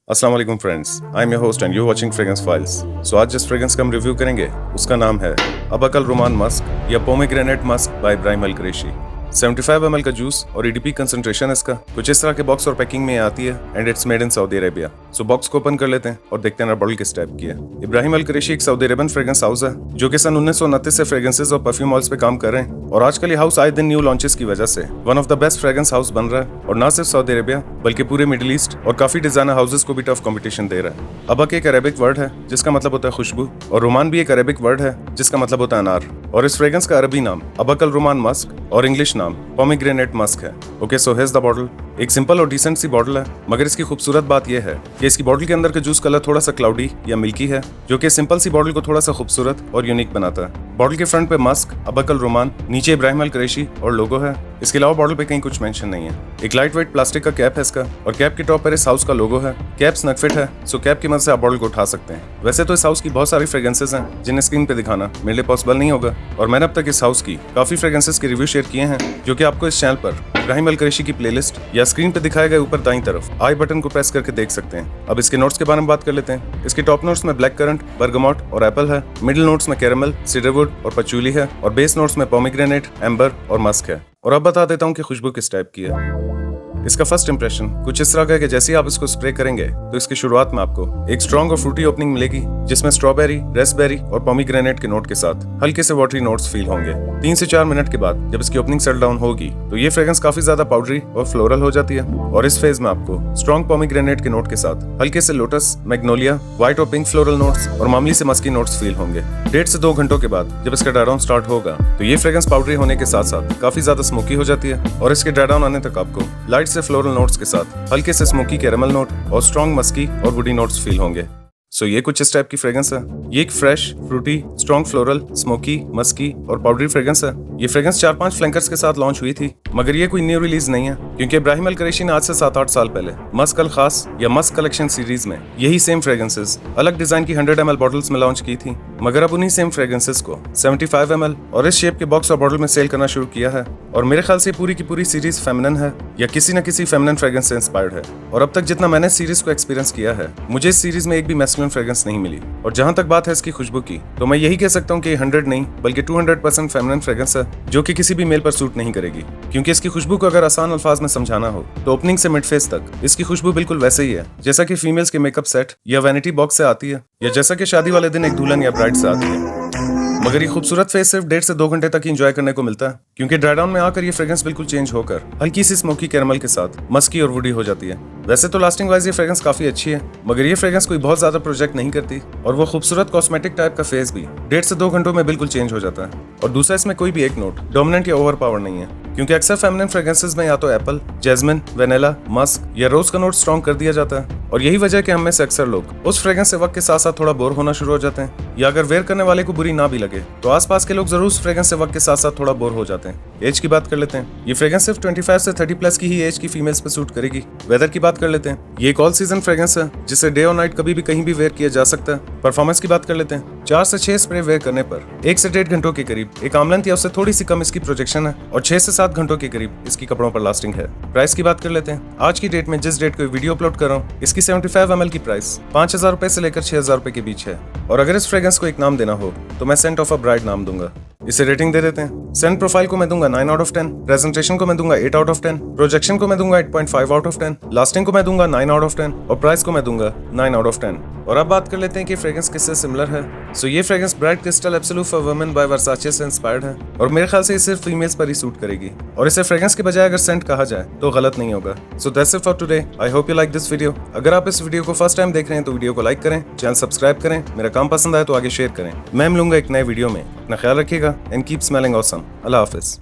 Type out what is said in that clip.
अस्सलाम वालेकुम friends, I am your host and you watching fragrance files. So आज जिस फ्रेग्रेंस का हम रिव्यू करेंगे उसका नाम है अबकल रोमान मस्क या पोमेग्रेनेट मस्क बाय इब्राहिम अल कुरैशी। 75 ml का जूस और EDP कंसंट्रेशन इसका कुछ इस तरह के बॉक्स और पैकिंग में आती है and it's made in Saudi Arabia. So box को ओपन कर लेते हैं और देखते हैं बॉटल किस टाइप की है। इब्राहिम अल कुरैशी एक सऊदी अरेबियन फ्रेग्रेंस हाउस है जो कि सन 1929 से फ्रेग्रेंसेस और परफ्यूम ऑयल्स पे काम कर रहे हैं और आजकल ये हाउस आए दिन न्यू लॉन्चेस की वजह से one of the best fragrance house बन रहा है और ना सिर्फ सऊदी अरेबिया बल्कि पूरे मिडिल ईस्ट और काफी डिजाइनर हाउसेस को भी टफ कंपटीशन दे रहा है। अबक एक अरेबिक वर्ड है जिसका मतलब होता है खुशबू और रोमान भी एक अरेबिक वर्ड है जिसका मतलब होता है अनार और इस फ्रेग्रेंस का अरबी नाम अबकल रोमान मस्क और इंग्लिश नाम पोमेग्रेनेट मस्क है। Okay, so here's the bottle. एक सिंपल और डिसेंट सी बॉटल है मगर इसकी खूबसूरत बात यह है कि इसकी बॉटल के अंदर का जूस कलर थोड़ा सा क्लाउडी या मिल्की है जो कि सिंपल सी बॉटल को थोड़ा सा खूबसूरत और यूनिक बनाता है। बॉटल के फ्रंट पे मस्क अबकल रोमान, नीचे इब्राहिम अल कुरैशी और लोगो है। इसके अलावा बॉटल पे कहीं कुछ मेंशन नहीं है। एक लाइट वेट प्लास्टिक का कैप है इसका और कैप के टॉप पर इस हाउस का लोगो है। कैप स्नग फिट है सो कैप की मदद से आप बॉटल को उठा सकते हैं। वैसे तो इस हाउस की बहुत सारी फ्रेग्रेंसेस हैं जिन्हें स्क्रीन पे दिखाना मेरे लिए पॉसिबल नहीं होगा और मैंने अब तक इस हाउस की काफी फ्रेग्रेंसेस के रिव्यू शेयर किए हैं जो कि आपको इस चैनल पर इब्राहिम अल कुरैशी की प्लेलिस्ट या स्क्रीन पे दिखाए गए ऊपर दाईं तरफ आई बटन को प्रेस करके देख सकते हैं। अब इसके नोट्स के बारे में बात कर लेते हैं। इसके टॉप नोट्स में ब्लैक करंट, बर्गमॉट और एप्पल है। मिडिल नोट्स में कैरेमल, सीडरवुड और पचूली है और बेस नोट्स में पोमेग्रेनेट, एम्बर और मस्क है। और अब बता देता हूँ कि खुशबू किस टाइप की है। इसका फर्स्ट इंप्रेशन कुछ इस तरह का है कि जैसे ही आप इसको स्प्रे करेंगे तो इसकी शुरुआत में आपको एक स्ट्रॉन्ग और फ्रूटी ओपनिंग मिलेगी जिसमें स्ट्रॉबेरी, रेस्पबेरी और पोमेग्रेनेट के नोट के साथ हल्के से वाटरी नोट्स फील होंगे। 3 से 4 मिनट के बाद जब इसकी ओपनिंग सेटल डाउन होगी तो ये फ्रेग्रेंस काफी ज्यादा पाउडरी और फ्लोरल हो जाती है और इस फेज में आपको स्ट्रॉन्ग पोमेग्रेनेट के नोट के साथ हल्के से लोटस, मैग्नोलिया, व्हाइट और पिंक फ्लोरल नोट्स और मामूली से मस्की नोट्स फील होंगे। 1.5 से 2 घंटों के बाद जब इसका ड्राई डाउन स्टार्ट होगा तो ये फ्रेग्रेंस पाउडरी होने के साथ साथ काफी ज्यादा स्मोकी हो जाती है और इसके ड्राई डाउन आने तक आपको लाइट से फ्लोरल नोट्स के साथ हल्के से स्मोकी कैरेमल नोट और स्ट्रॉन्ग मस्की और वुडी नोट्स फील होंगे। सो ये कुछ इस टाइप की फ्रेग्रेंस है। ये एक fresh, fruity, strong floral, smoky, musky और पाउडरी फ्रेग्रेंस है। ये फ्रेग्रेंस 4-5 फ्लैंकर्स के साथ लॉन्च हुई थी मगर ये कोई न्यू रिलीज नहीं है क्योंकि इब्राहिम अल कुरैशी ने आज से 7-8 साल पहले मस्क अल खास या मस्क कलेक्शन सीरीज में यही सेम फ्रेग्रेंसेस अलग डिजाइन की 100 ml बॉटल्स में लॉन्च की थी मगर अब उन्हीं सेम फ्रेग्रेंसेस को 75 ml और इस शेप के बॉक्स और बॉटल में सेल करना शुरू किया है और मेरे ख्याल से पूरी की पूरी सीरीज फेमिनिन है या किसी न किसी फेमिनिन फ्रेग्रेंस से इंस्पायर्ड है और अब तक जितना मैंने सीरीज को एक्सपीरियंस किया है मुझे इस सीरीज में एक भी मैस्कुलिन फ्रेग्रेंस नहीं मिली। और जहां तक बात है इसकी खुशबू की तो मैं यही कह सकता हूं कि 100 नहीं बल्कि 200% फेमिनिन फ्रेग्रेंस है जो कि किसी भी मेल पर सूट नहीं करेगी क्योंकि इसकी खुशबू को अगर आसान अल्फाज में समझाना हो तो ओपनिंग से मिड फेस तक इसकी खुशबू बिल्कुल वैसे ही है जैसा कि फीमेल्स के मेकअप सेट या वैनिटी बॉक्स से आती है या जैसा कि शादी वाले दिन एक दुल्हन या ब्राइड से आती है। मगर ये खूबसूरत फेस सिर्फ 1.5 से 2 घंटे तक ही एंजॉय करने को मिलता है क्योंकि ड्राई डाउन में आकर ये फ्रेग्रेंस बिल्कुल चेंज होकर हल्की सी स्मोकी कैरेमल के साथ मस्की और वुडी हो जाती है। वैसे तो लास्टिंग वाइज ये फ्रेग्रेंस काफी अच्छी है मगर ये फ्रेग्रेंस कोई बहुत ज्यादा प्रोजेक्ट नहीं करती और वो खूबसूरत कॉस्मेटिक टाइप का फेस भी 1.5 से 2 घंटों में बिल्कुल चेंज हो जाता है। और दूसरा, इसमें कोई भी एक नोट डोमिनेंट या ओवर पावर नहीं है क्योंकि अक्सर फेमिनिन फ्रेग्रेंसेस में या तो एप्पल, जैस्मिन, वेनिला, मस्क या रोज का नोट स्ट्रॉन्ग कर दिया जाता है और यही वजह है कि हम में से अक्सर लोग उस फ्रेग्रेंस से वक्त के साथ साथ थोड़ा बोर होना शुरू हो जाते हैं या अगर वेयर करने वाले को बुरी ना भी लगे तो आसपास के लोग जरूर उस फ्रेग्रेंस से वक्त के साथ साथ थोड़ा बोर हो जाते हैं। एज की बात कर लेते हैं। ये फ्रेग्रेंस सिर्फ 25 से 30 प्लस की ही एज की फीमेल्स पे सूट करेगी। वेदर की बात कर लेते हैं। ये एक ऑल सीजन फ्रेग्रेंस है जिसे डे और नाइट कभी भी कहीं भी वेयर किया जा सकता है। परफॉर्मेंस की बात कर लेते हैं। 4 से 6 स्प्रे वेयर करने पर 1 से 1.5 घंटों के करीब एक आर्म लेंथ या उससे थोड़ी सी कम इसकी प्रोजेक्शन है और 6 से 7 घंटों के करीब इसकी कपड़ों पर लास्टिंग है। प्राइस की बात कर लेते हैं। आज की डेट में जिस डेट को वीडियो अपलोड कर रहा हूँ इसकी 75 ml की प्राइस 5,000 रुपए से लेकर 6,000 रुपए के बीच है और अगर इस फ्रेग्रेंस को एक नाम देना हो तो मैं सेंट ऑफ अ ब्राइड नाम दूंगा। इसे रेटिंग दे देते हैं। सेंट प्रोफाइल को मैं दूंगा 9 आउट ऑफ 10, प्रेजेंटेशन को मैं दूंगा 8 आउट ऑफ 10, प्रोजेक्शन को मैं दूंगा 8.5 आउट ऑफ 10, लास्टिंग को मैं दूंगा 9 आउट ऑफ 10 और प्राइस को मैं दूंगा 9 आउट ऑफ 10। और अब बात कर लेते हैं कि फ्रेग्रेंस किससे सिमिलर है। सो ये fragrance bright crystal absolute for women by Versace से इंस्पायर्ड है और मेरे ख्याल से ये सिर्फ फीमेल्स पर ही सूट करेगी और इसे फ्रेग्रेंस के बजाय अगर सेंट कहा जाए तो गलत नहीं होगा। So that's it for today. I hope you like this video. अगर आप इस वीडियो को फर्स्ट टाइम देख रहे हैं तो वीडियो को लाइक करें, चैनल सब्सक्राइब करें, मेरा काम पसंद आए तो आगे शेयर करें। मैं मिलूंगा एक नए वीडियो में। अपना ख्याल रखिएगा and keep smelling awesome. Allah Hafiz.